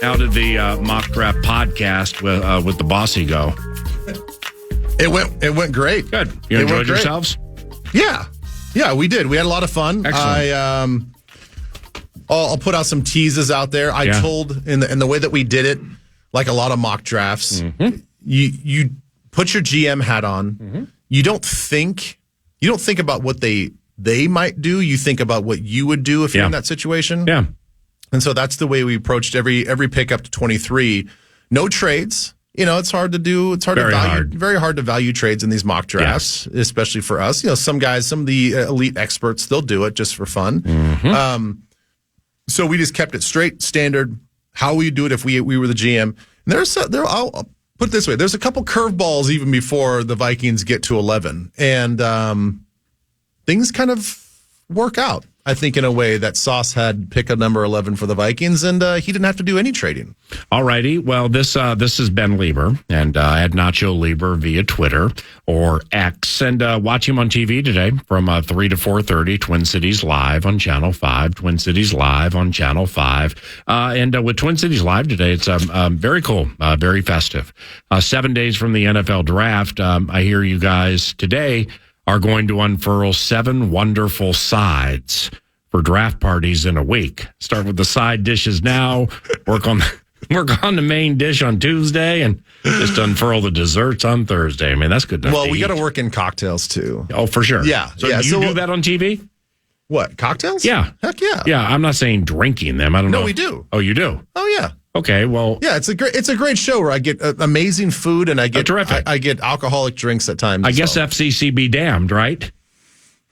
How did the mock draft podcast with the bossy go? It went great. Good. You enjoyed yourselves? Yeah, we did. We had a lot of fun. Excellent. I'll put out some teases out there. I told in the way that we did it, like a lot of mock drafts, you put your GM hat on. Mm-hmm. You don't think about what they might do. You think about what you would do if you're in that situation. Yeah. And so that's the way we approached every pick up to 23. No trades. It's hard to do. It's hard very hard to value trades in these mock drafts, especially for us. Some guys, some of the elite experts, they'll do it just for fun. Mm-hmm. So we just kept it straight, standard. How we do it if we were the GM. And I'll put it this way: there's a couple curveballs even before the Vikings get to 11, and things kind of work out. I think in a way that Sauce had pick a number 11 for the Vikings, and he didn't have to do any trading. All righty. Well, this is Ben Leber, and at Nacho Leber via Twitter or X, and watch him on TV today from 3 to 4:30. Twin Cities Live on Channel 5. Twin Cities Live on Channel 5. And with Twin Cities Live today, it's very cool, very festive. 7 days from the NFL draft, I hear you guys today are going to unfurl 7 wonderful sides for draft parties in a week. Start with the side dishes now, work on the main dish on Tuesday, and just unfurl the desserts on Thursday. I mean, that's good enough. Well, we got to work in cocktails too. Oh, for sure. Yeah. So do you do that on TV? What, cocktails? Yeah. Heck yeah. Yeah, I'm not saying drinking them. I don't know. No, we do. Oh, you do? Oh, yeah. Okay, well, yeah, it's a great show where I get amazing food and I get I get alcoholic drinks at times. I guess FCC be damned, right?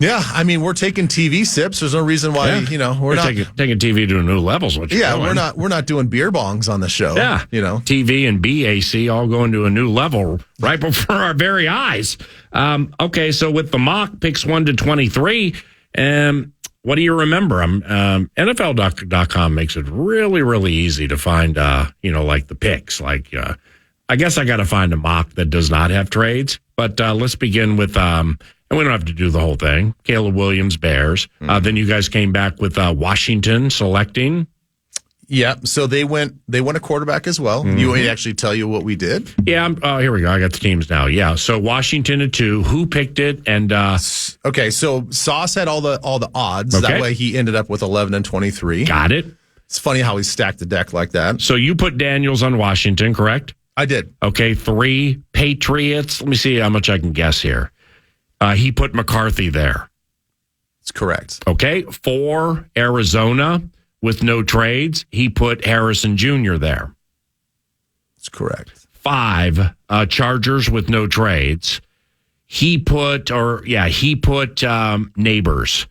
Yeah, I mean we're taking TV sips. There's no reason why we're not taking TV to new levels. What you're doing. we're not doing beer bongs on the show. Yeah, TV and BAC all going to a new level right before our very eyes. Okay, so with the mock picks 1 to 23, what do you remember? NFL.com makes it really, really easy to find, like the picks. Like, I guess I got to find a mock that does not have trades. But let's begin with, and we don't have to do the whole thing. Caleb Williams, Bears. Then you guys came back with Washington selecting. Yeah, so they went a quarterback as well. Mm-hmm. You want me to actually tell you what we did? Yeah, here we go. I got the teams now. Yeah, so Washington at 2. Who picked it? And okay, so Sauce had all the odds. Okay. That way he ended up with 11 and 23. Got it. It's funny how he stacked the deck like that. So you put Daniels on Washington, correct? I did. Okay, 3 Patriots. Let me see how much I can guess here. He put McCarthy there. That's correct. Okay, 4 Arizona. With no trades, he put Harrison Jr. there. That's correct. 5 Chargers with no trades. He put Neighbors.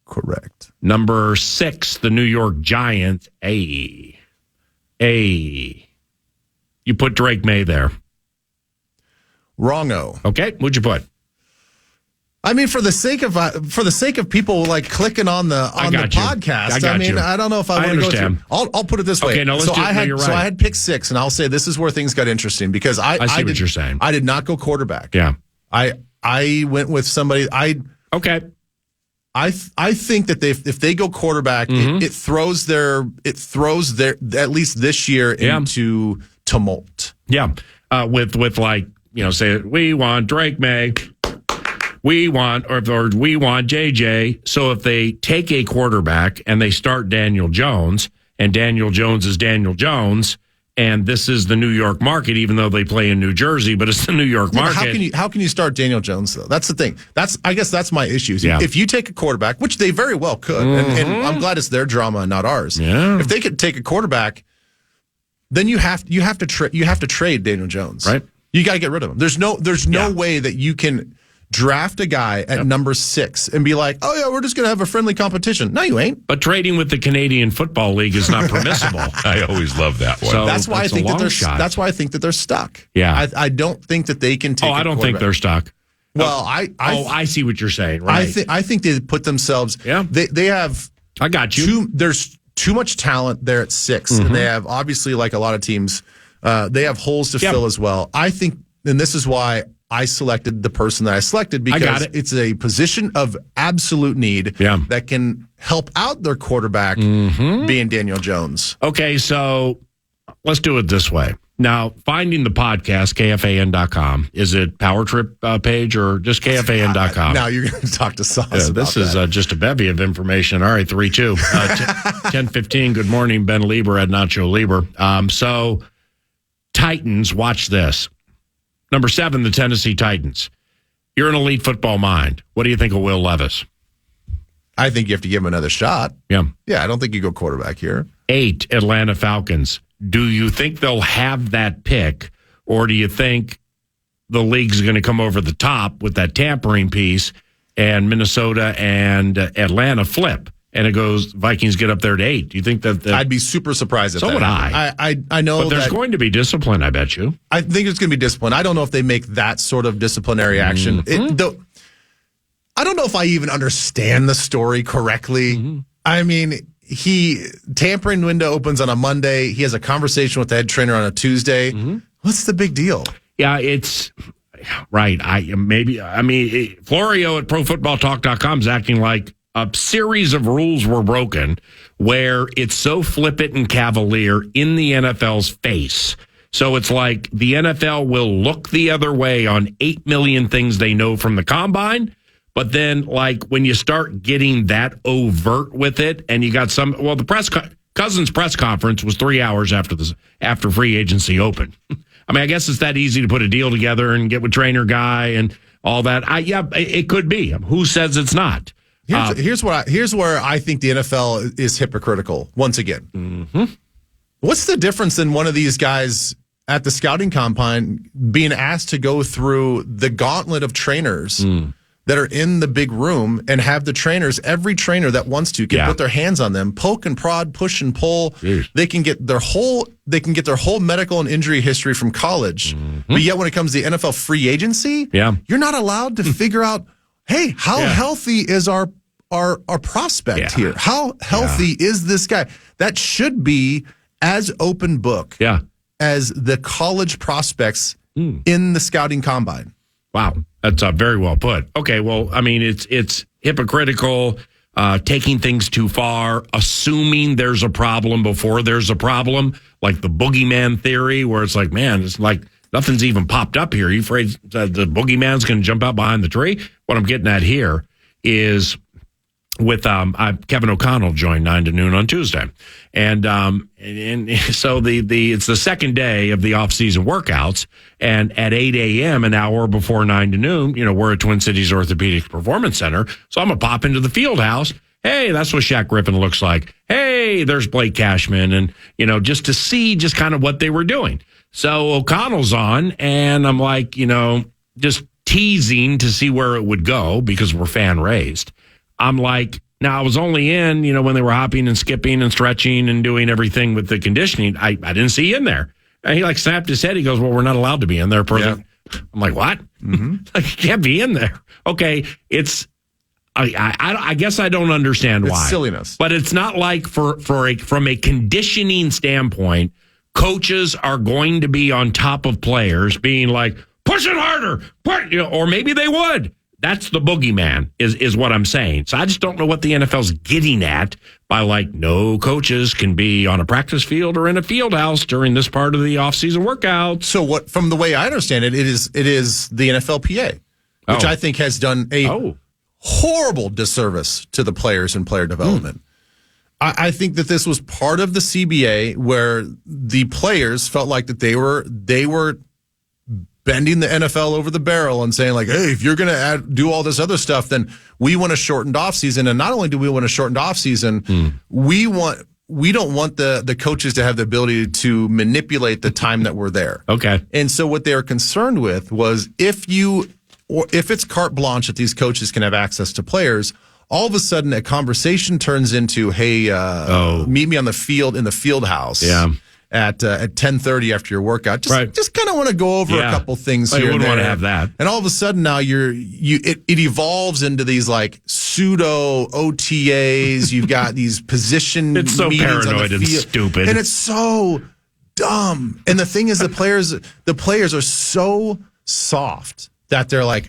Correct. Number 6, the New York Giants. You put Drake May there. Wrongo. Okay, what'd you put? I mean, for the sake of people like clicking on the podcast, I don't know if I want to go through. I'll put it this way. Okay, no, let's do it. You're right. So I had pick 6, and I'll say this is where things got interesting because I see what you're saying. I did not go quarterback. Yeah, I went with somebody. Okay. I think that if they go quarterback, it throws their at least this year into tumult. Yeah, with say we want Drake May. We want JJ. So if they take a quarterback and they start Daniel Jones, and Daniel Jones is Daniel Jones, and this is the New York market, even though they play in New Jersey, but it's the New York market. How can you start Daniel Jones though? That's the thing. I guess that's my issue. Yeah. If you take a quarterback, which they very well could, and I'm glad it's their drama and not ours. Yeah. If they could take a quarterback, then you have to trade Daniel Jones. Right. You got to get rid of him. There's no way that you can draft a guy at number 6 and be like, oh yeah, we're just going to have a friendly competition. No, you ain't. But trading with the Canadian Football League is not permissible. I always love that one. So that's why I think that they're stuck. Yeah, I don't think that they can take. I don't think they're stuck. Well, I see what you're saying. Right. I think they put themselves. Yeah. They have. I got you. There's too much talent there at 6, and they have obviously like a lot of teams. They have holes to fill as well. I think, and this is why I selected the person that I selected because it's a position of absolute need that can help out their quarterback being Daniel Jones. Okay, so let's do it this way. Now, finding the podcast, KFAN.com, is it Power Trip page or just KFAN.com? Now you're going to talk to Sauce about this is just a bevy of information. All right, 3-2. 10:15, good morning, Ben Leber at Nacho Leber. So, Titans, watch this. Number 7, the Tennessee Titans. You're an elite football mind. What do you think of Will Levis? I think you have to give him another shot. Yeah, I don't think you go quarterback here. 8, Atlanta Falcons. Do you think they'll have that pick, or do you think the league's going to come over the top with that tampering piece and Minnesota and Atlanta flip, and it goes Vikings get up there to 8? Do you think that? I'd be super surprised if that. So would I know, but there's going to be discipline. I bet you. I think there's going to be discipline. I don't know if they make that sort of disciplinary action. I don't know if I even understand the story correctly. I mean, tampering window opens on a Monday. He has a conversation with the head trainer on a Tuesday. What's the big deal? Yeah, it's right. Florio at ProFootballTalk.com is acting like a series of rules were broken where it's so flippant and cavalier in the NFL's face. So it's like the NFL will look the other way on 8 million things they know from the combine. But then, like, when you start getting that overt with it, and you got the Cousins press conference was 3 hours after free agency opened. I mean, I guess it's that easy to put a deal together and get with trainer guy and all that. It could be. Who says it's not? Here's where I think the NFL is hypocritical once again. What's the difference in one of these guys at the scouting combine being asked to go through the gauntlet of trainers that are in the big room and have the trainers, every trainer that wants to can put their hands on them, poke and prod, push and pull. They can get their whole medical and injury history from college. But yet when it comes to the NFL free agency, you're not allowed to figure out, hey, how healthy is our prospect here? How healthy is this guy? That should be as open book as the college prospects in the scouting combine. Wow, that's very well put. Okay, well, I mean, it's hypocritical, taking things too far, assuming there's a problem before there's a problem, like the boogeyman theory, where it's like, man, it's like nothing's even popped up here. Are you afraid that the boogeyman's going to jump out behind the tree? What I'm getting at here is with Kevin O'Connell joined 9 to noon on Tuesday. And so it's the second day of the off-season workouts, and at 8 a.m., an hour before 9 to noon, we're at Twin Cities Orthopedic Performance Center, so I'm going to pop into the field house. Hey, that's what Shaq Griffin looks like. Hey, there's Blake Cashman, and, just to see just kind of what they were doing. So O'Connell's on, and I'm like, just teasing to see where it would go because we're fan-raised. I'm like, now I was only in, when they were hopping and skipping and stretching and doing everything with the conditioning. I didn't see you in there. And he snapped his head. He goes, well, we're not allowed to be in there. I'm like, what? Like, you can't be in there. Okay. I guess I don't understand why. It's silliness. But it's not like from a conditioning standpoint, coaches are going to be on top of players being like, push it harder, or maybe they would. That's the boogeyman is what I'm saying. So I just don't know what the NFL's getting at by no coaches can be on a practice field or in a field house during this part of the offseason workout. So what, from the way I understand it, it is the NFLPA, which I think has done a horrible disservice to the players and player development. I think that this was part of the CBA where the players felt like that they were bending the NFL over the barrel and saying hey, if you're going to do all this other stuff, then we want a shortened offseason. And not only do we want a shortened offseason, we don't want the coaches to have the ability to manipulate the time that we're there. Okay. And so what they were concerned with was if it's carte blanche that these coaches can have access to players, all of a sudden a conversation turns into, hey, meet me on the field in the field house. Yeah. At 10:30 after your workout, just kind of want to go over a couple things here. You wouldn't want to have that. And all of a sudden now it evolves into these pseudo OTAs. You've got these position. It's so meetings paranoid on the and stupid, and it's so dumb. And the thing is, the players are so soft that they're like,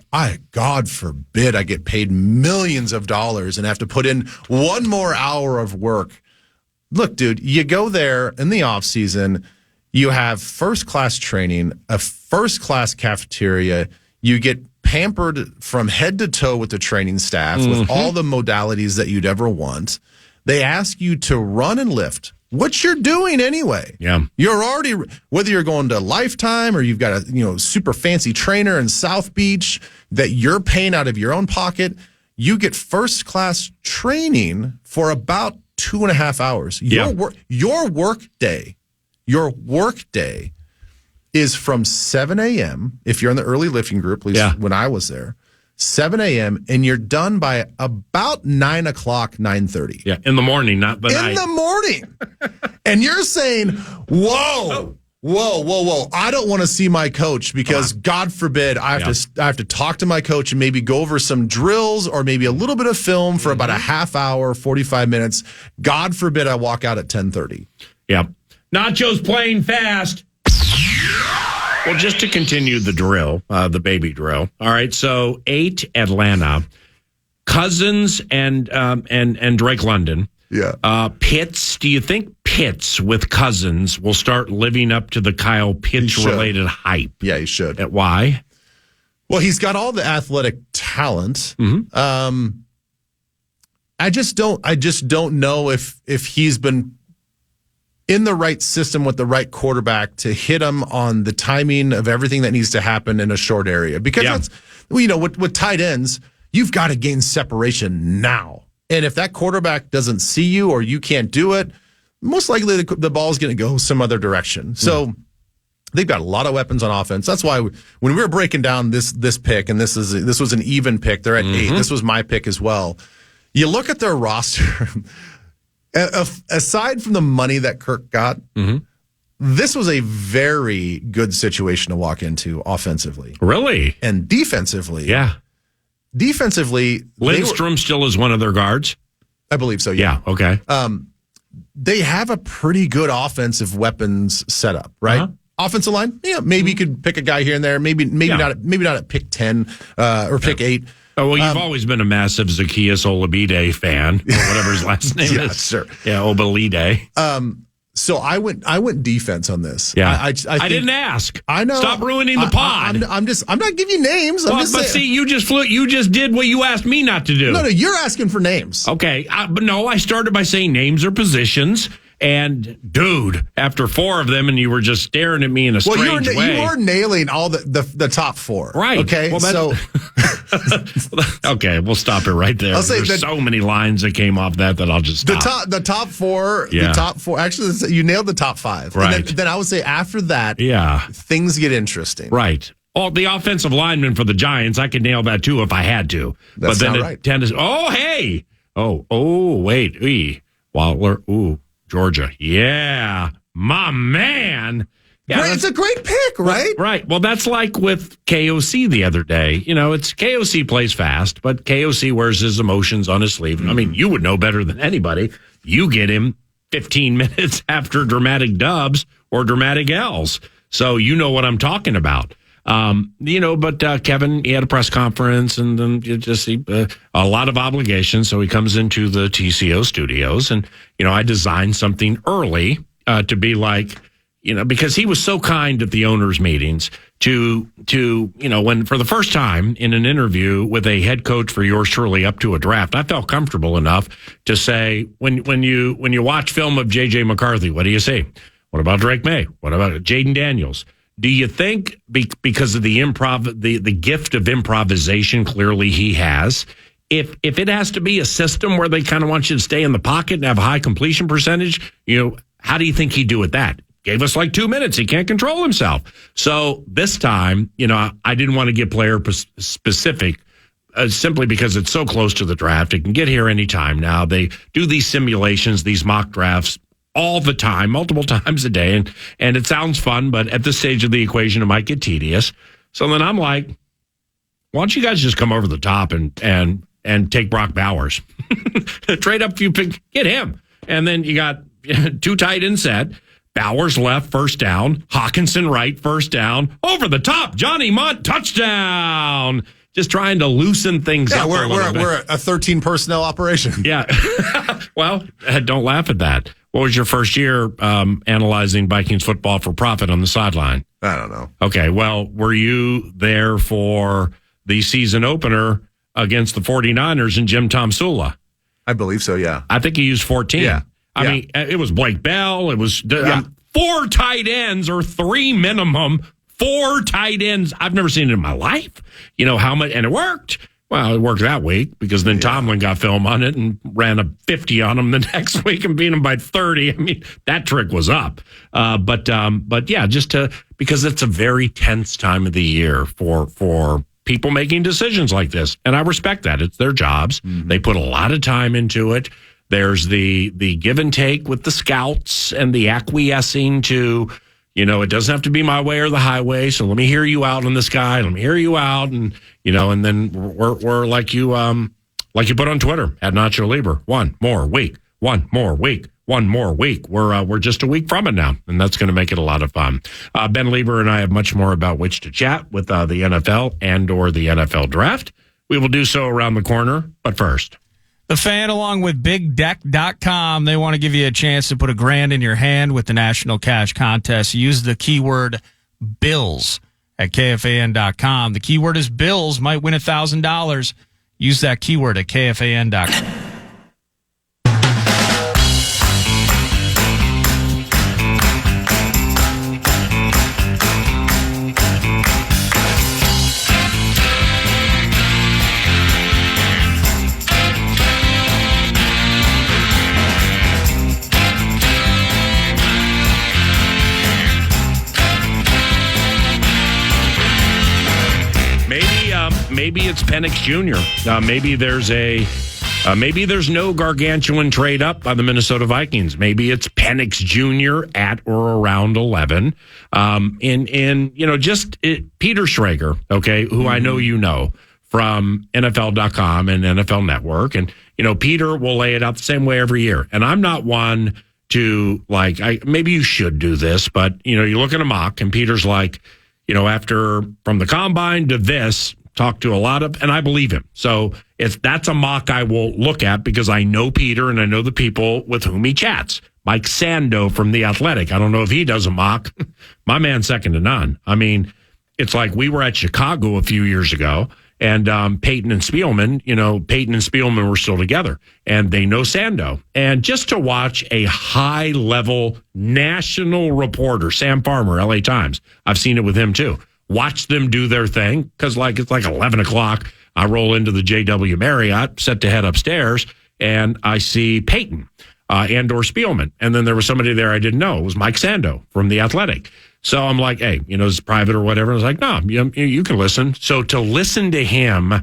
God forbid I get paid millions of dollars and have to put in one more hour of work. Look, dude, you go there in the off season, you have first class training, a first class cafeteria, you get pampered from head to toe with the training staff with all the modalities that you'd ever want. They ask you to run and lift, which you're doing anyway. Yeah. You're already, whether you're going to Lifetime or you've got a super fancy trainer in South Beach that you're paying out of your own pocket, you get first class training for about 2.5 hours. Yeah. Your work day is from 7 a.m. if you're in the early lifting group, at least when I was there, 7 a.m. and you're done by about 9 o'clock, 9:30. Yeah, in the morning, not the night. In the morning. And you're saying, whoa. I don't want to see my coach because God forbid I have to talk to my coach and maybe go over some drills or maybe a little bit of film for about a half hour, 45 minutes. God forbid I walk out at 10:30. Yeah. Nacho's playing fast. Well, just to continue the drill, the baby drill. All right, so 8 Atlanta, Cousins and Drake London. Yeah. Pitts, do you think Pitts with Cousins will start living up to the Kyle Pitts-related hype? Yeah, he should. Why? Well, he's got all the athletic talent. I just don't know if he's been in the right system with the right quarterback to hit him on the timing of everything that needs to happen in a short area. Because that's, with tight ends, you've got to gain separation now. And if that quarterback doesn't see you or you can't do it, most likely the ball is going to go some other direction. So they've got a lot of weapons on offense. That's why when we were breaking down this pick, and this was an even pick, they're at 8. This was my pick as well. You look at their roster. Aside from the money that Kirk got, this was a very good situation to walk into offensively. Really? And defensively. Yeah. Defensively. Lindstrom still is one of their guards? I believe so, yeah. Yeah, okay. They have a pretty good offensive weapons setup, right? Offensive line, maybe you could pick a guy here and there. Maybe not at pick 10 or pick 8. Oh, well, you've always been a massive Zacchaeus Olabide fan, or whatever his last name is. Sure. Yeah, Obalide. So I went defense on this. Yeah, I didn't ask. I know. Stop ruining the pod. I'm not giving you names. But see, you just did what you asked me not to do. No, you're asking for names. Okay, but no, I started by saying names or positions. And dude, after 4 of them, and you were just staring at me in a strange way. You were nailing all the top 4, right? Okay, well, okay, we'll stop it right there. There's so many lines that came off that I'll just stop. The top 4. Actually, you nailed the top 5. Right. And then I would say after that, things get interesting. Right. Oh, the offensive lineman for the Giants, I could nail that too if I had to. That's but then not right. Wait. Waller. Ooh. Georgia. Yeah. My man. Yeah, it's a great pick, right? Right. Well, that's like with KOC the other day. It's KOC plays fast, but KOC wears his emotions on his sleeve. I mean, you would know better than anybody. You get him 15 minutes after dramatic dubs or dramatic L's. So you know what I'm talking about. But Kevin, he had a press conference and then a lot of obligations. So he comes into the TCO studios and, I designed something early, to be like, because he was so kind at the owners meetings to, when for the first time in an interview with a head coach for yours truly up to a draft, I felt comfortable enough to say, when you watch film of JJ McCarthy, what do you see? What about Drake May? What about Jaden Daniels? Do you think because of the gift of improvisation clearly he has, if it has to be a system where they kind of want you to stay in the pocket and have a high completion percentage, how do you think he'd do with that? Gave us like 2 minutes. He can't control himself. So this time, I didn't want to get player specific simply because it's so close to the draft. It can get here anytime now. They do these simulations, these mock drafts all the time, multiple times a day. And it sounds fun, but at this stage of the equation, it might get tedious. So then I'm like, why don't you guys just come over the top and take Brock Bowers? Trade up a few picks, get him. And then you got 2 tight end set. Bowers left, first down. Hawkinson right, first down. Over the top, Johnny Munt, touchdown. Just trying to loosen things up. We're a 13 personnel operation. Yeah. Well, don't laugh at that. What was your first year analyzing Vikings football for profit on the sideline? I don't know. Okay. Well, were you there for the season opener against the 49ers and Jim Tomsula? I believe so, yeah. I think he used 14. Yeah. I mean, it was Blake Bell. It was 4 tight ends or 3 minimum. 4 tight ends. I've never seen it in my life. You know how much, and it worked. Well, it worked that week because then Tomlin got film on it and ran a 50 on him the next week and beat him by 30. I mean, that trick was up. But yeah, because it's a very tense time of the year for people making decisions like this. And I respect that. It's their jobs. Mm-hmm. They put a lot of time into it. There's the give and take with the scouts and the acquiescing to, it doesn't have to be my way or the highway. So let me hear you out on this guy. Let me hear you out. And, and then we're like you put on Twitter at Nacho Leber. One more week. We're just a week from it now. And that's going to make it a lot of fun. Ben Leber and I have much more about which to chat with the NFL and or the NFL draft. We will do so around the corner. But first, The Fan, along with BigDeck.com, they want to give you a chance to put $1,000 in your hand with the National Cash Contest. Use the keyword BILLS at KFAN.com. The keyword is BILLS. Might win $1,000. Use that keyword at KFAN.com. Maybe it's Penix Jr. Maybe there's no gargantuan trade up by the Minnesota Vikings. Maybe it's Penix Jr. at or around 11. Peter Schrager, okay, who I know from NFL.com and NFL Network, and Peter will lay it out the same way every year. And I'm not one to maybe you should do this, but you look at a mock and Peter's like, after from the combine to this. Talk to a lot of, and I believe him. So if that's a mock I will look at because I know Peter and I know the people with whom he chats. Mike Sando from The Athletic. I don't know if he does a mock. My man's second to none. I mean, it's like we were at Chicago a few years ago and Peyton and Spielman were still together and they know Sando. And just to watch a high level national reporter, Sam Farmer, LA Times, I've seen it with him too. Watch them do their thing because it's like 11 o'clock. I roll into the JW Marriott, set to head upstairs, and I see Peyton and or Spielman. And then there was somebody there I didn't know. It was Mike Sando from The Athletic. So I'm like, hey, it's private or whatever. I was like, no, you can listen. So to listen to him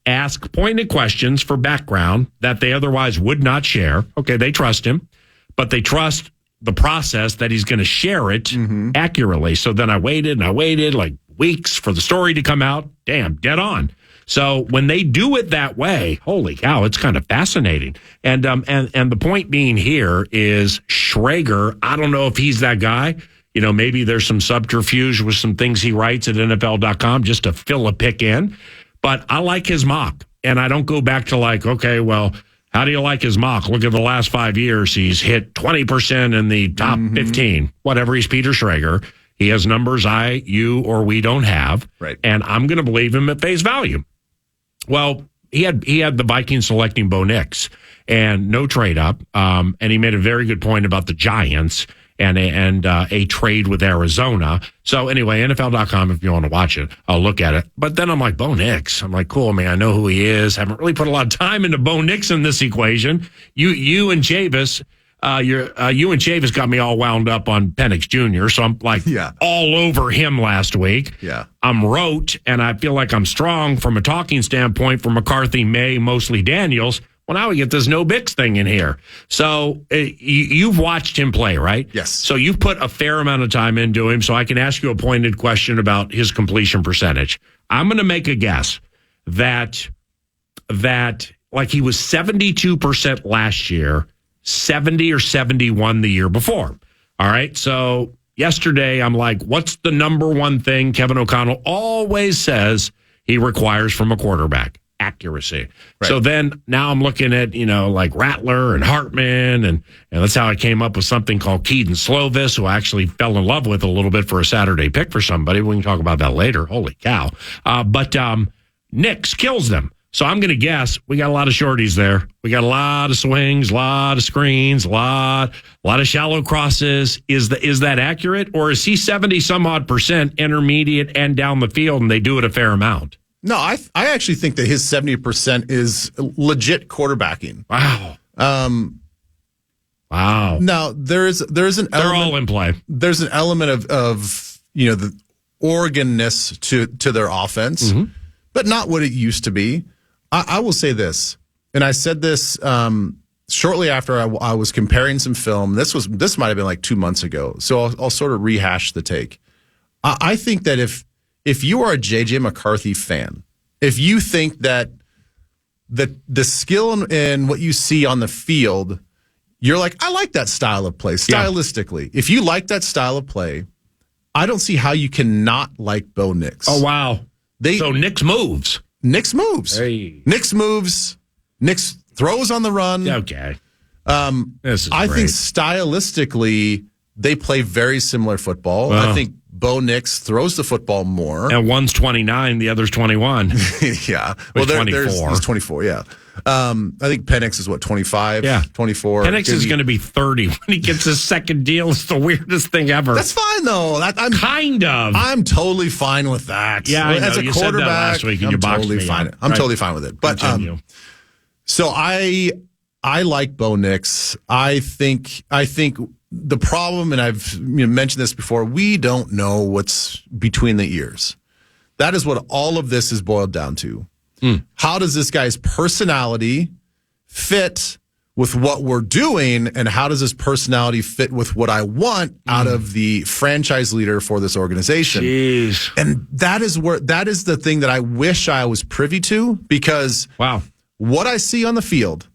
ask pointed questions for background that they otherwise would not share. Okay, they trust him, but they trust the process that he's going to share it accurately. So then I waited like weeks for the story to come out. Damn, dead on. So when they do it that way, holy cow, it's kind of fascinating. And the point being here is Schrager, I don't know if he's that guy. Maybe there's some subterfuge with some things he writes at NFL.com just to fill a pick in. But I like his mock. And I don't go back to okay, well, how do you like his mock? Look at the last 5 years. He's hit 20% in the top 15. Whatever, he's Peter Schrager. He has numbers you, or we don't have. Right. And I'm going to believe him at face value. Well, he had the Vikings selecting Bo Nix and no trade up. And he made a very good point about the Giants and a trade with Arizona. So anyway, NFL.com, if you want to watch it, I'll look at it. But then I'm like, Bo Nix. I'm like, cool, man, I know who he is. Haven't really put a lot of time into Bo Nix in this equation. You and Chavis, you and Chavis got me all wound up on Penix Jr., so I'm all over him last week. Yeah. I'm rote, and I feel like I'm strong from a talking standpoint for McCarthy, May, mostly Daniels. Well, now we get this no Bix thing in here. So you've watched him play, right? Yes. So you've put a fair amount of time into him, so I can ask you a pointed question about his completion percentage. I'm going to make a guess that he was 72% last year, 70 or 71 the year before. All right. So yesterday, I'm like, what's the number one thing Kevin O'Connell always says he requires from a quarterback? Accuracy. Right. So then now I'm looking at, like Rattler and Hartman, and that's how I came up with something called Keaton Slovis, who I actually fell in love with a little bit for a Saturday pick for somebody. We can talk about that later. Holy cow. But Nix kills them. So I'm going to guess we got a lot of shorties there. We got a lot of swings, a lot of screens, a lot of shallow crosses. Is that accurate? Or is he 70 some odd % intermediate and down the field, and they do it a fair amount? No, I actually think that his 70% is legit quarterbacking. Wow. Wow. Now there's an element, they're all in play. There's an element of the Oregonness to their offense, but not what it used to be. I will say this, and I said this shortly after I was comparing some film. This might have been like 2 months ago, so I'll sort of rehash the take. I think that if you are a J.J. McCarthy fan, if you think that the skill and what you see on the field, you're like, I like that style of play, stylistically. Yeah. If you like that style of play, I don't see how you cannot like Bo Nix. Oh, wow. So Nix moves. Nix moves. Hey. Nix moves. Nix throws on the run. Okay. This is I think stylistically, they play very similar football. Well, I think Bo Nix throws the football more. And one's 29, the other's 21. Yeah. Well, he's 24, yeah. I think Penix is, 25? Yeah. 24. Penix is going to be 30 when he gets his second deal. It's the weirdest thing ever. That's fine, though. I'm totally fine with that. Yeah, I know. As a you quarterback, said that last week and I'm totally fine. I'm totally fine with it. But so I like Bo Nix. I think the problem, and I've mentioned this before, we don't know what's between the ears. That is what all of this is boiled down to. How does this guy's personality fit with what we're doing, and how does his personality fit with what I want out of the franchise leader for this organization? Jeez. And that is the thing that I wish I was privy to, because what I see on the field,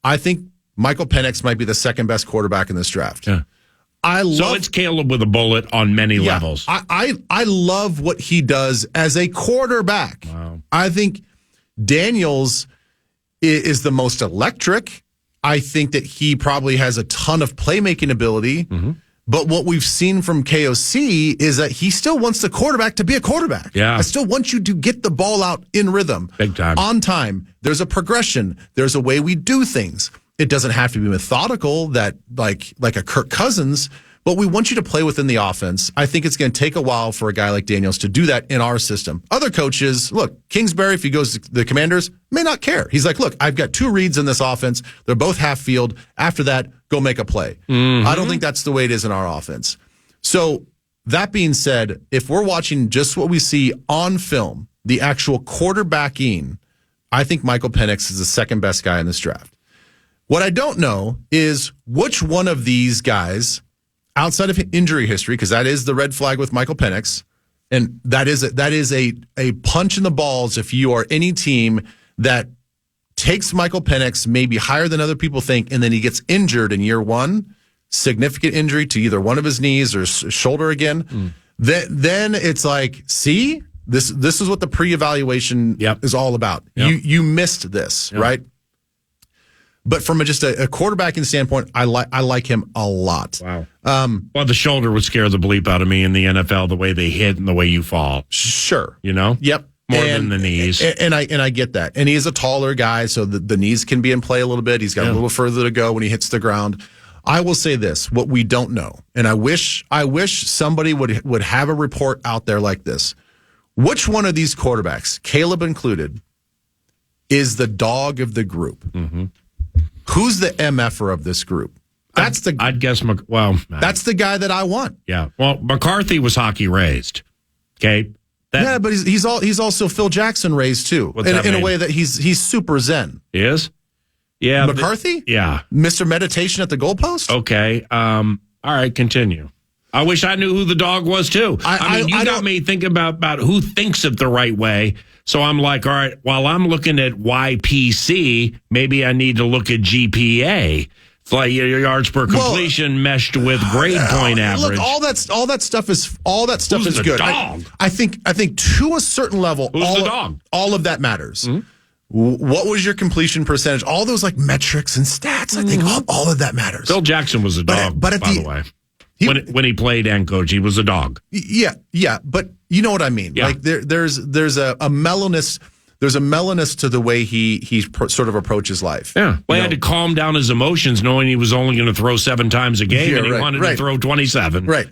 I think Michael Penix might be the second best quarterback in this draft. Yeah. So it's Caleb with a bullet on many levels. I love what he does as a quarterback. Wow. I think Daniels is the most electric. I think that he probably has a ton of playmaking ability. But what we've seen from KOC is that he still wants the quarterback to be a quarterback. Yeah. I still want you to get the ball out in rhythm. Big time. On time. There's a progression. There's a way we do things. It doesn't have to be methodical, that like a Kirk Cousins, but we want you to play within the offense. I think it's going to take a while for a guy like Daniels to do that in our system. Other coaches, look, Kingsbury, if he goes to the Commanders, may not care. He's like, look, I've got two reads in this offense. They're both half field. After that, go make a play. I don't think that's the way it is in our offense. So that being said, if we're watching just what we see on film, the actual quarterbacking, I think Michael Penix is the second best guy in this draft. What I don't know is which one of these guys, outside of injury history, because that is the red flag with Michael Penix, and that is a punch in the balls if you are any team that takes Michael Penix maybe higher than other people think, and then he gets injured in year one, significant injury to either one of his knees or shoulder again. Then it's like, see, this is what the pre-evaluation is all about. You missed this, right? But from just a quarterbacking standpoint, I like him a lot. Wow. Well, the shoulder would scare the bleep out of me in the NFL, the way they hit and the way you fall. Sure. Yep. More than the knees. And I get that. And he's a taller guy, so the knees can be in play a little bit. He's got a little further to go when he hits the ground. I will say this, what we don't know, and I wish somebody would have a report out there like this. Which one of these quarterbacks, Caleb included, is the dog of the group? Who's the MFer of this group? I'd guess. That's the guy that I want. Yeah. Well, McCarthy was hockey raised. Okay. But he's also Phil Jackson raised too, in a way that he's super zen. He is. Yeah. McCarthy. Mr. Meditation at the goalpost. Okay. All right. Continue. I wish I knew who the dog was too. You got me thinking about who thinks it the right way. So I'm like, all right, while I'm looking at YPC, maybe I need to look at GPA. It's like your yards per completion meshed with grade point average. Look, all that stuff is Who's the good. dog? I think to a certain level, all of that matters. Mm-hmm. What was your completion percentage? All those like metrics and stats. I think all of that matters. Phil Jackson was a dog, by the way. When he played and coached, he was a dog. Yeah, but you know what I mean. Yeah. Like there's a mellowness. There's a mellowness to the way he sort of approaches life. Yeah. Well, he had to calm down his emotions knowing he was only going to throw 7 times a game and he wanted to throw 27. Right.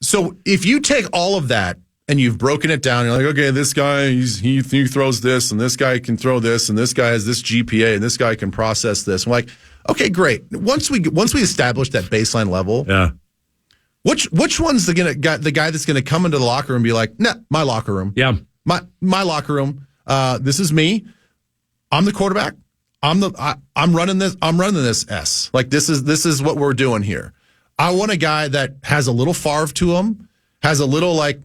So if you take all of that and you've broken it down, you're like, okay, this guy, he throws this and this guy can throw this and this guy has this GPA and this guy can process this. I'm like, okay, great. Once we establish that baseline level, which one's the guy that's going to come into the locker room and be like, nah, my locker room. Yeah. My locker room. This is me. I'm the quarterback. I'm running this. I'm running this S. Like this is what we're doing here. I want a guy that has a little Favre to him, has a little like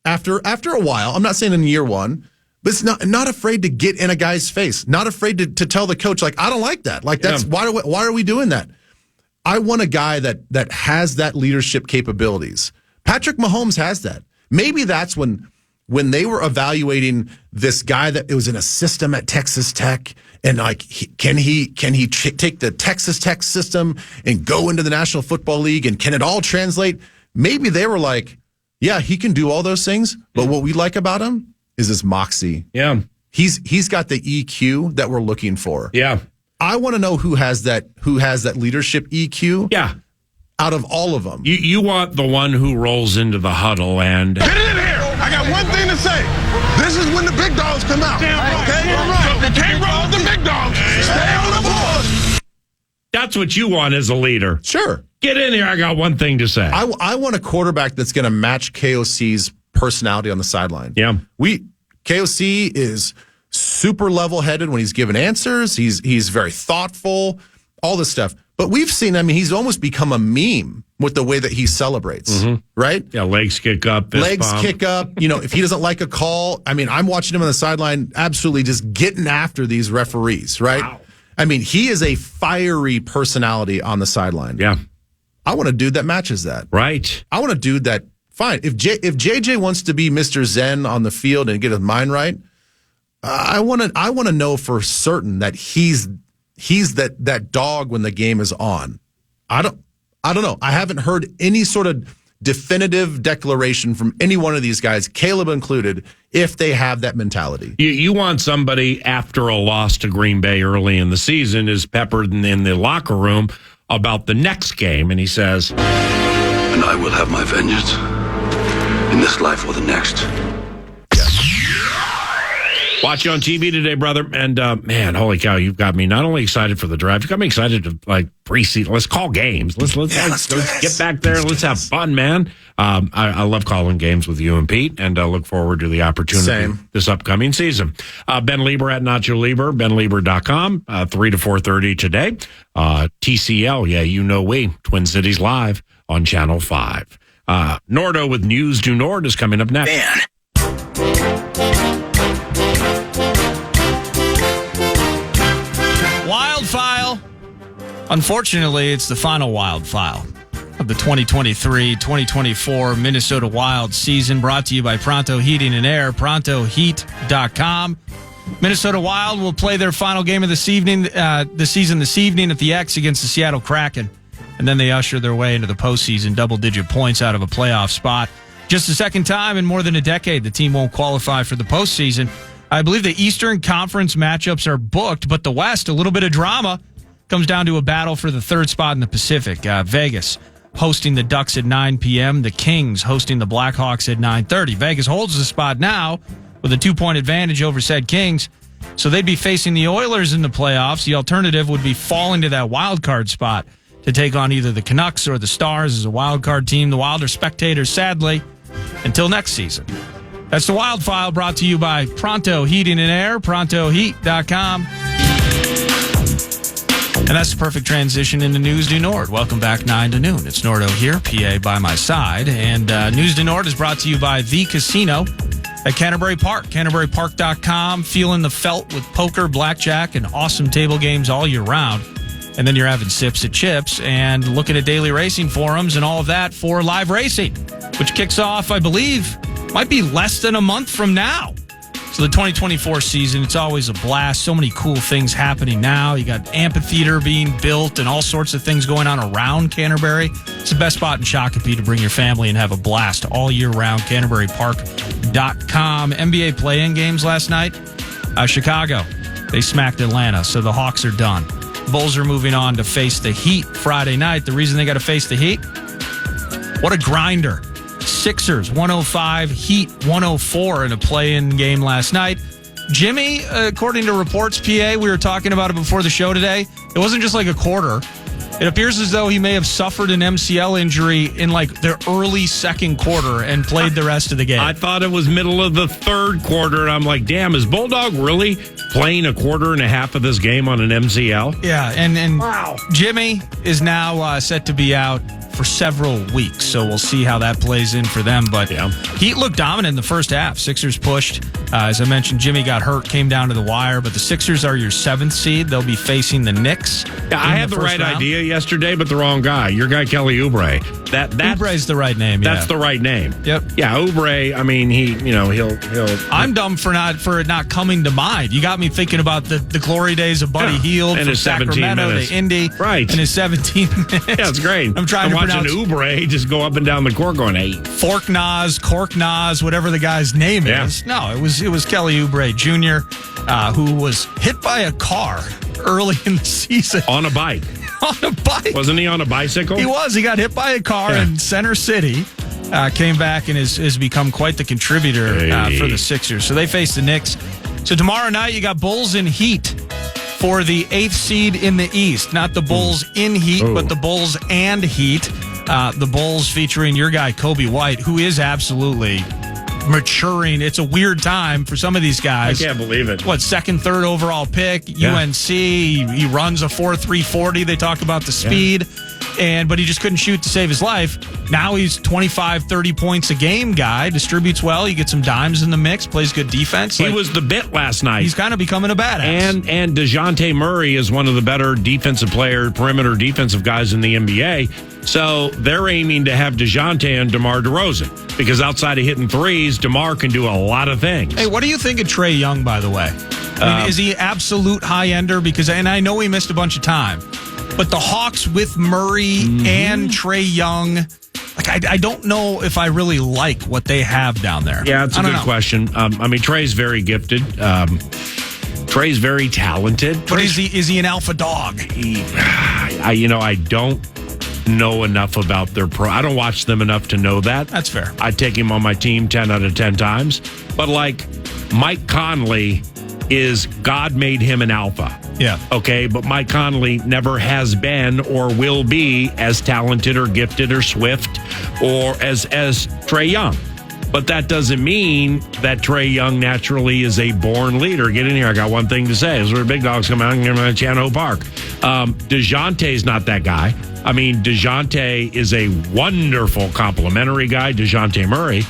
after a while. I'm not saying in year one, but it's not afraid to get in a guy's face. Not afraid to tell the coach like I don't like that. Like that's why are we doing that? I want a guy that has that leadership capabilities. Patrick Mahomes has that. Maybe that's when they were evaluating this guy that it was in a system at Texas Tech, and like, can he take the Texas Tech system and go into the National Football League, and can it all translate? Maybe they were like, yeah, he can do all those things, but what we like about him is his moxie. Yeah, he's got the EQ that we're looking for. Yeah, I want to know who has that leadership EQ. Yeah, out of all of them, you want the one who rolls into the huddle and get it in here. I got one thing to say. This is when the big dogs come out. Okay? So you can't roll with the big dogs. Stay on the board. That's what you want as a leader. Sure. Get in here. I got one thing to say. I want a quarterback that's going to match KOC's personality on the sideline. Yeah. KOC is super level-headed when he's giving answers. He's very thoughtful, all this stuff. But we've seen, he's almost become a meme with the way that he celebrates, right? Yeah, legs kick up. Kick up. If he doesn't like a call, I'm watching him on the sideline absolutely just getting after these referees, right? Wow. He is a fiery personality on the sideline. Yeah. I want a dude that matches that. Right. I want a dude that, fine, if JJ wants to be Mr. Zen on the field and get his mind right, I want to know for certain that he's that dog when the game is on. I don't know. I haven't heard any sort of definitive declaration from any one of these guys, Caleb included, if they have that mentality. You want somebody after a loss to Green Bay early in the season is peppered in the locker room about the next game, and he says, and I will have my vengeance in this life or the next. Watch you on TV today, brother. And, man, holy cow, you've got me not only excited for the drive, you've got me excited to, preseason. Let's call games. Let's get back there. Let's have fun, man. I love calling games with you and Pete, and look forward to the opportunity this upcoming season. Ben Leber at Nacho Leber, benleber.com, 3 to 4:30 today. TCL, we, Twin Cities Live on Channel 5. Nordo with News Due Nord is coming up next. Man. Wild file. Unfortunately, it's the final wild file of the 2023-2024 Minnesota Wild season, brought to you by Pronto Heating and Air, prontoheat.com. Minnesota Wild will play their final game of the season this evening at the X against the Seattle Kraken, and then they usher their way into the postseason, double-digit points out of a playoff spot. Just the second time in more than a decade the team won't qualify for the postseason. I believe the Eastern Conference matchups are booked, but the West, a little bit of drama, comes down to a battle for the third spot in the Pacific. Vegas hosting the Ducks at 9 p.m., the Kings hosting the Blackhawks at 9:30. Vegas holds the spot now with a 2-point advantage over said Kings, so they'd be facing the Oilers in the playoffs. The alternative would be falling to that wild card spot to take on either the Canucks or the Stars as a wild card team. The Wild are spectators, sadly, until next season. That's the Wild File, brought to you by Pronto Heating and Air, prontoheat.com. And that's the perfect transition into News Due Nord. Welcome back, 9 to noon. It's Nordo here, PA by my side. And News Due Nord is brought to you by The Casino at Canterbury Park, canterburypark.com. Feeling the felt with poker, blackjack, and awesome table games all year round. And then you're having sips at chips and looking at daily racing forums and all of that for live racing, which kicks off, I believe, might be less than a month from now. So the 2024 season, it's always a blast. So many cool things happening now. You got amphitheater being built and all sorts of things going on around Canterbury. It's the best spot in Shakopee to bring your family and have a blast all year round. CanterburyPark.com. NBA play-in games last night. Chicago, they smacked Atlanta, so the Hawks are done. Bulls are moving on to face the Heat Friday night. The reason they got to face the Heat? What a grinder. Sixers 105, Heat 104 in a play-in game last night. Jimmy, according to reports, PA, we were talking about it before the show today. It wasn't just like a quarter. It appears as though he may have suffered an MCL injury in like the early second quarter and played the rest of the game. I thought it was middle of the third quarter, and I'm like, damn, is Bulldog really playing a quarter and a half of this game on an MCL? Yeah, and wow. Jimmy is now set to be out for several weeks, so we'll see how that plays in for them. But Heat looked dominant in the first half. Sixers pushed. As I mentioned, Jimmy got hurt, came down to the wire, but the Sixers are your 7th seed. They'll be facing the Knicks. Yeah, I had the right idea yesterday, but the wrong guy. Your guy, Kelly Oubre. Oubre's the right name. That's the right name. Yep. Yeah, Oubre, I mean, he'll. I'm dumb for it not coming to mind. You got me thinking about the glory days of Buddy Hield and from his 17 Sacramento minutes. to Indy. Right. And his 17 minutes. Yeah, it's great. I'm trying to watching pronounce Oubre just go up and down the court going, hey. Fork Nas, Cork Nas, whatever the guy's name is. No, it was Kelly Oubre Jr., who was hit by a car early in the season. On a bike. On a bike. Wasn't he on a bicycle? He was. He got hit by a car in Center City. Came back and has become quite the contributor for the Sixers. So they face the Knicks. So tomorrow night you got Bulls and Heat for the 8th seed in the East. Not the Bulls in Heat, but the Bulls and Heat. The Bulls featuring your guy, Kobe White, who is absolutely maturing. It's a weird time for some of these guys. I can't believe it. What, 2nd, 3rd overall pick, UNC. He runs a 4.3 40. They talk about the speed. But he just couldn't shoot to save his life. Now he's 25, 30 points a game guy, distributes well. You get some dimes in the mix, plays good defense. He was the bit last night. He's kind of becoming a badass. And DeJounte Murray is one of the better perimeter defensive guys in the NBA. So they're aiming to have DeJounte and DeMar DeRozan because outside of hitting threes, DeMar can do a lot of things. Hey, what do you think of Trae Young, by the way? I mean, is he absolute high-ender? And I know he missed a bunch of time. But the Hawks with Murray and Trae Young, I don't know if I really like what they have down there. Yeah, it's a good question. Trae's very gifted. Trae's very talented. But is he an alpha dog? I don't know enough about their pro. I don't watch them enough to know that. That's fair. I take him on my team 10 out of 10 times. But Mike Conley is God made him an alpha. Yeah. Okay, but Mike Conley never has been or will be as talented or gifted or swift or as Trae Young. But that doesn't mean that Trae Young naturally is a born leader. Get in here. I got one thing to say. As the big dogs come out and give him a Chano Park. DeJounte's not that guy. I mean, DeJounte is a wonderful complimentary guy, DeJounte Murray.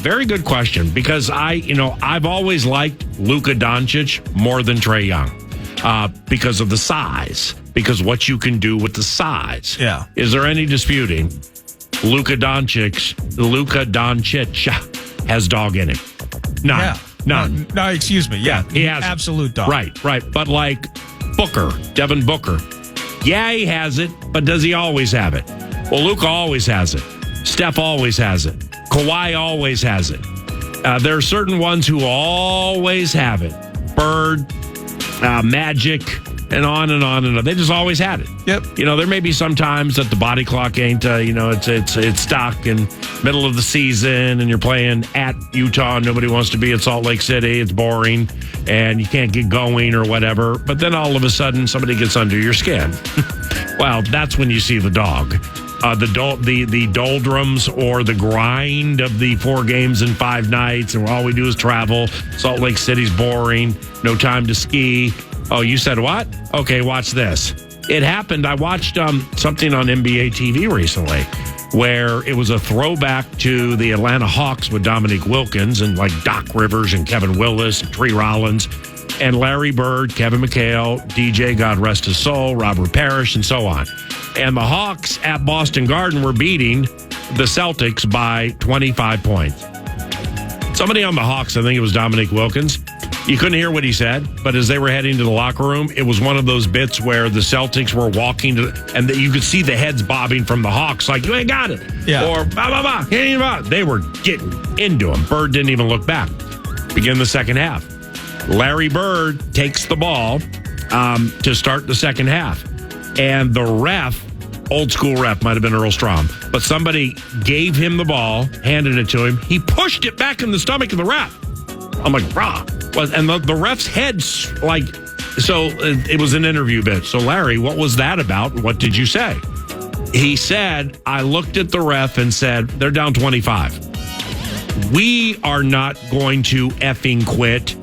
Very good question because I've always liked Luka Doncic more than Trae Young because of the size, because what you can do with the size. Yeah. Is there any disputing Luka Doncic has dog in him? None. Yeah. None. No, excuse me. Yeah. He has absolute dog. Right. But like Devin Booker. Yeah, he has it, but does he always have it? Well, Luka always has it. Steph always has it. Kawhi always has it. There are certain ones who always have it. Bird, Magic, and on and on and on. They just always had it. Yep. There may be some times that the body clock ain't, it's stuck in middle of the season and you're playing at Utah and nobody wants to be at Salt Lake City. It's boring and you can't get going or whatever. But then all of a sudden somebody gets under your skin. Well, that's when you see the dog. The doldrums or the grind of the 4 games in 5 nights, and all we do is travel. Salt Lake City's boring. No time to ski. Oh, you said what? Okay, watch this. It happened. I watched something on NBA TV recently where it was a throwback to the Atlanta Hawks with Dominique Wilkins and like Doc Rivers and Kevin Willis and Tree Rollins. and Larry Bird, Kevin McHale, DJ, God rest his soul, Robert Parrish, and so on. And the Hawks at Boston Garden were beating the Celtics by 25 points. Somebody on the Hawks, I think it was Dominic Wilkins, you couldn't hear what he said, but as they were heading to the locker room, it was one of those bits where the Celtics were walking and you could see the heads bobbing from the Hawks, like, you ain't got it. Yeah. Or, blah, blah, blah. They were getting into him. Bird didn't even look back. Begin the second half. Larry Bird takes the ball to start the second half. And the ref, old school ref, might have been Earl Strom, but somebody gave him the ball, handed it to him. He pushed it back in the stomach of the ref. I'm like, rah. And the ref's head, like, so it was an interview bit. So, Larry, what was that about? What did you say? He said, I looked at the ref and said, they're down 25. We are not going to effing quit.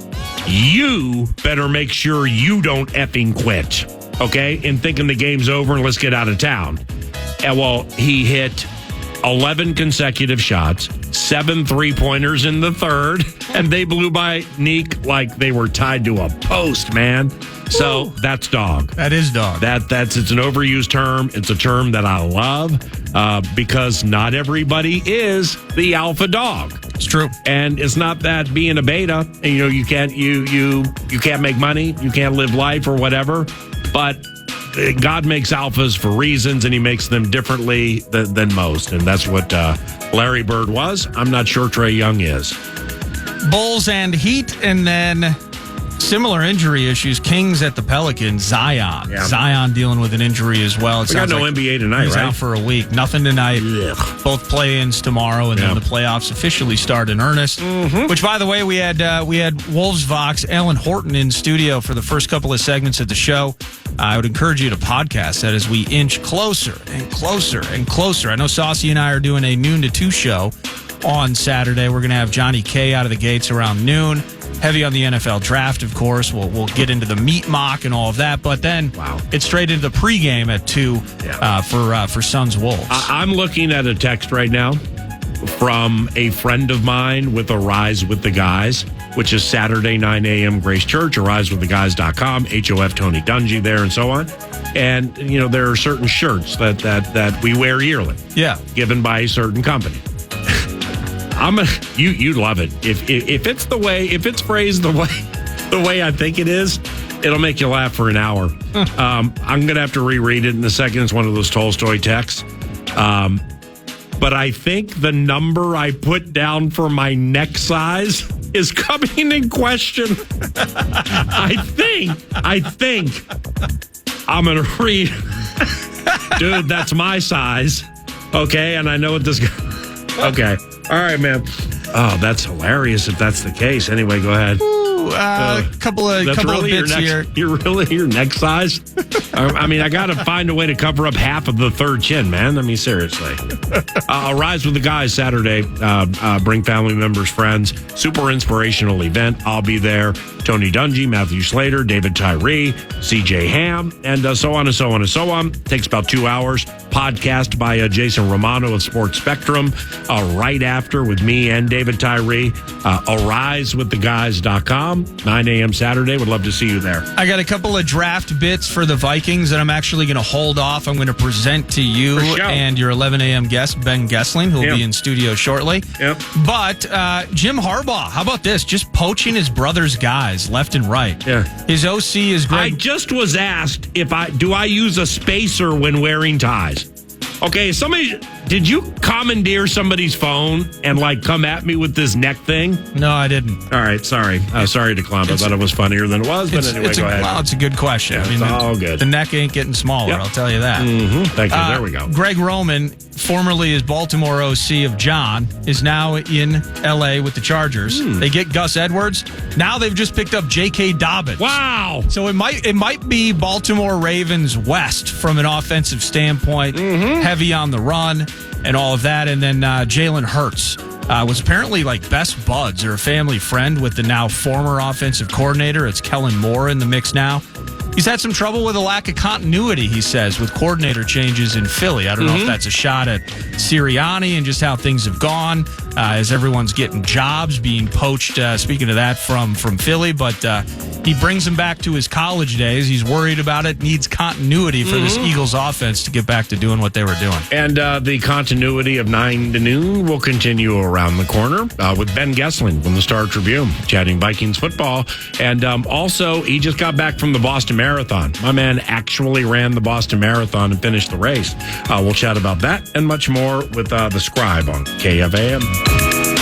You better make sure you don't effing quit. Okay? And thinking the game's over and let's get out of town. And well, he hit 11 consecutive shots, 7 3-pointers in the third, and they blew by Neek like they were tied to a post, man. So that's dog. That is dog. It's an overused term. It's a term that I love because not everybody is the alpha dog. It's true. And it's not that being a beta, and, you can't make money, you can't live life or whatever, but God makes alphas for reasons, and he makes them differently than most. And that's what Larry Bird was. I'm not sure Trae Young is. Bulls and Heat, and then similar injury issues. Kings at the Pelicans. Zion. Yeah. Zion dealing with an injury as well. We got no NBA tonight, he's right? out for a week. Nothing tonight. Ugh. Both play-ins tomorrow, and then the playoffs officially start in earnest. Mm-hmm. Which, by the way, we had Wolves Vox, Alan Horton in studio for the first couple of segments of the show. I would encourage you to podcast that as we inch closer and closer and closer. I know Saucy and I are doing a noon to 2 show on Saturday. We're going to have Johnny K out of the gates around noon. Heavy on the NFL draft, of course. We'll get into the meat mock and all of that. But then it's straight into the pregame at 2 for Suns Wolves. I'm looking at a text right now from a friend of mine with Arise with the Guys, which is Saturday, 9 a.m. Grace Church, arisewiththeguys.com, HOF Tony Dungy there and so on. And, there are certain shirts that we wear yearly. Yeah. Given by a certain company. You love it. If it's phrased the way I think it is, it'll make you laugh for an hour. I'm going to have to reread it in a second. It's one of those Tolstoy texts. But I think the number I put down for my neck size is coming in question. I think I'm going to read. Dude, that's my size. Okay, and I know what this guy. Okay. All right, man. Oh, that's hilarious if that's the case. Anyway, go ahead. Couple of bits here. You're really your neck size? I got to find a way to cover up half of the third chin, man. Seriously. Arise with the Guys Saturday. Bring family members, friends. Super inspirational event. I'll be there. Tony Dungy, Matthew Slater, David Tyree, CJ Ham, and so on and so on and so on. Takes about 2 hours. Podcast by Jason Romano of Sports Spectrum. Right after with me and David Tyree. Arisewiththeguys.com. 9 a.m. Saturday. Would love to see you there. I got a couple of draft bits for the Vikings that I'm actually going to hold off. I'm going to present to you and your 11 a.m. guest, Ben Gessling, who will be in studio shortly. Yep. But Jim Harbaugh, how about this? Just poaching his brother's guys left and right. Yeah. His OC is Greg. I just was asked do I use a spacer when wearing ties? Okay, did you commandeer somebody's phone and come at me with this neck thing? No, I didn't. All right, sorry. Sorry to clown. I thought it was funnier than it was, but anyway, go ahead. Well, it's a good question. Yeah, it's all good. The neck ain't getting smaller, I'll tell you that. Mm-hmm. Thank you. There we go. Greg Roman, formerly his Baltimore OC of John, is now in L.A. with the Chargers. They get Gus Edwards. Now they've just picked up J.K. Dobbins. Wow. So it might be Baltimore Ravens West from an offensive standpoint, heavy on the run and all of that. And then Jalen Hurts was apparently best buds or a family friend with the now former offensive coordinator. It's Kellen Moore in the mix now. He's had some trouble with a lack of continuity, he says, with coordinator changes in Philly. I don't know if that's a shot at Sirianni and just how things have gone as everyone's getting jobs, being poached, speaking of that, from Philly. But he brings him back to his college days. He's worried about it, needs continuity for this Eagles offense to get back to doing what they were doing. And the continuity of 9 to noon will continue around the corner with Ben Gessling from the Star Tribune, chatting Vikings football. And also, he just got back from the Boston Marathon. My man actually ran the Boston Marathon and finished the race. We'll chat about that and much more with the Scribe on KFAN.